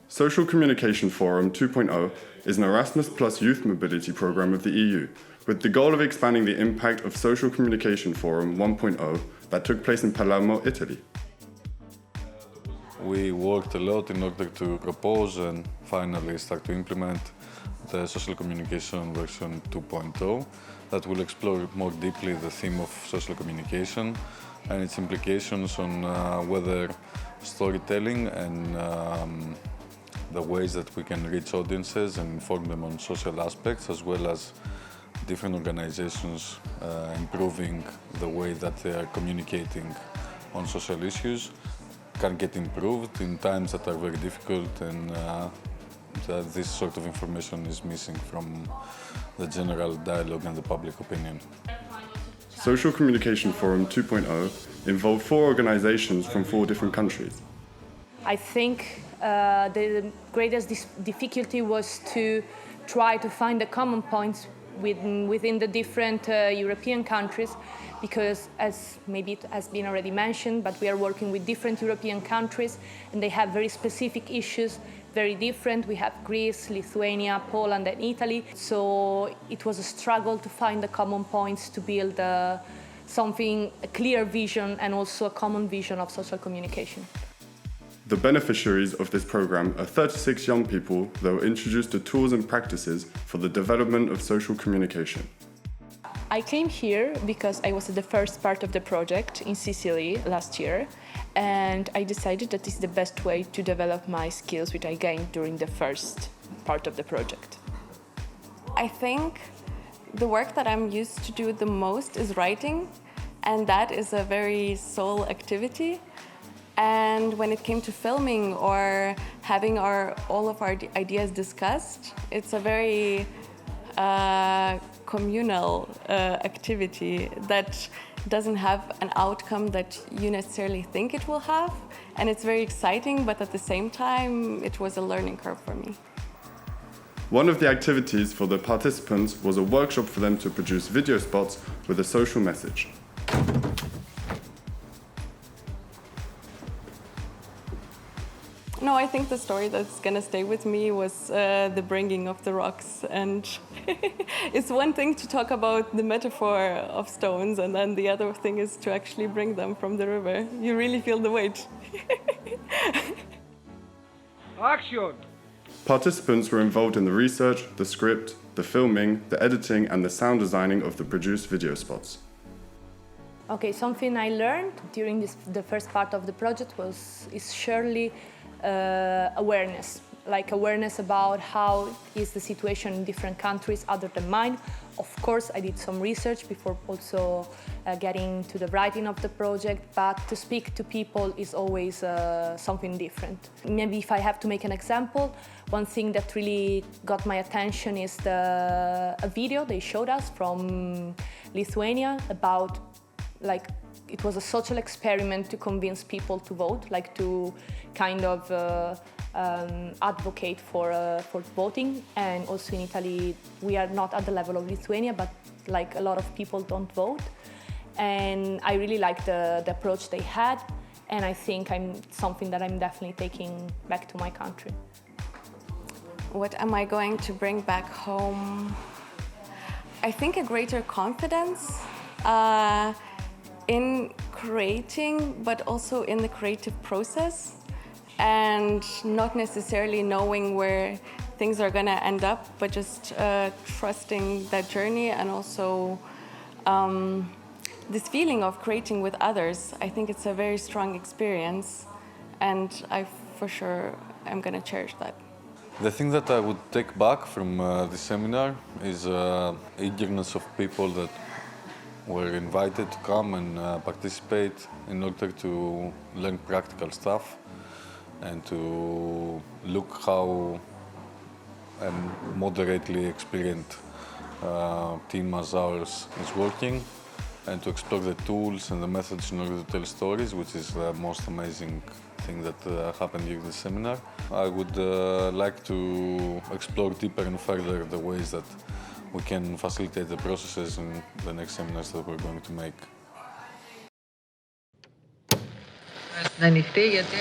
Social Communication Forum 2.0 is an Erasmus Plus youth mobility program of the EU, with the goal of expanding the impact of Social Communication Forum 1.0 that took place in Palermo, Italy. We worked a lot in order to propose and finally start to implement the Social Communication version 2.0 that will explore more deeply the theme of social communication and its implications on whether storytelling and the ways that we can reach audiences and inform them on social aspects, as well as different organizations improving the way that they are communicating on social issues, can get improved in times that are very difficult, and that this sort of information is missing from the general dialogue and the public opinion. Social Communication Forum 2.0 involved 4 organizations from 4 different countries. I think the greatest difficulty was to try to find the common points within the different European countries, because as maybe it has been already mentioned, but we are working with different European countries and they have very specific issues, very different. We have Greece, Lithuania, Poland and Italy. So it was a struggle to find the common points to build a clear vision and also a common vision of social communication. The beneficiaries of this program are 36 young people that were introduced to tools and practices for the development of social communication. I came here because I was at the first part of the project in Sicily last year, and I decided that this is the best way to develop my skills which I gained during the first part of the project. I think the work that I'm used to do the most is writing, and that is a very soul activity. And when it came to filming or having all of our ideas discussed, it's a very communal activity that doesn't have an outcome that you necessarily think it will have. And it's very exciting, but at the same time, it was a learning curve for me. One of the activities for the participants was a workshop for them to produce video spots with a social message. No, I think the story that's going to stay with me was the bringing of the rocks. And it's one thing to talk about the metaphor of stones, and then the other thing is to actually bring them from the river. You really feel the weight. Action! Participants were involved in the research, the script, the filming, the editing and the sound designing of the produced video spots. Okay, something I learned during the first part of the project is surely awareness, like awareness about how is the situation in different countries other than mine. Of course, I did some research before also getting to the writing of the project, but to speak to people is always something different. Maybe if I have to make an example, one thing that really got my attention is a video they showed us from Lithuania about, like, it was a social experiment to convince people to vote, like to kind of advocate for voting. And also in Italy, we are not at the level of Lithuania, but like a lot of people don't vote. And I really like the approach they had, and I think something that I'm definitely taking back to my country. What am I going to bring back home? I think a greater confidence in creating, but also in the creative process, and not necessarily knowing where things are going to end up, but just trusting that journey, and also this feeling of creating with others. I think it's a very strong experience, and I for sure am going to cherish that. The thing that I would take back from this seminar is eagerness of people that were invited to come and participate in order to learn practical stuff and to look how a moderately experienced team as ours is working, and to explore the tools and the methods in order to tell stories, which is the most amazing thing that happened during the seminar. I would like to explore deeper and further the ways that we can facilitate the processes in the next seminars that we're going to make. Να ανοιχτεί γιατί...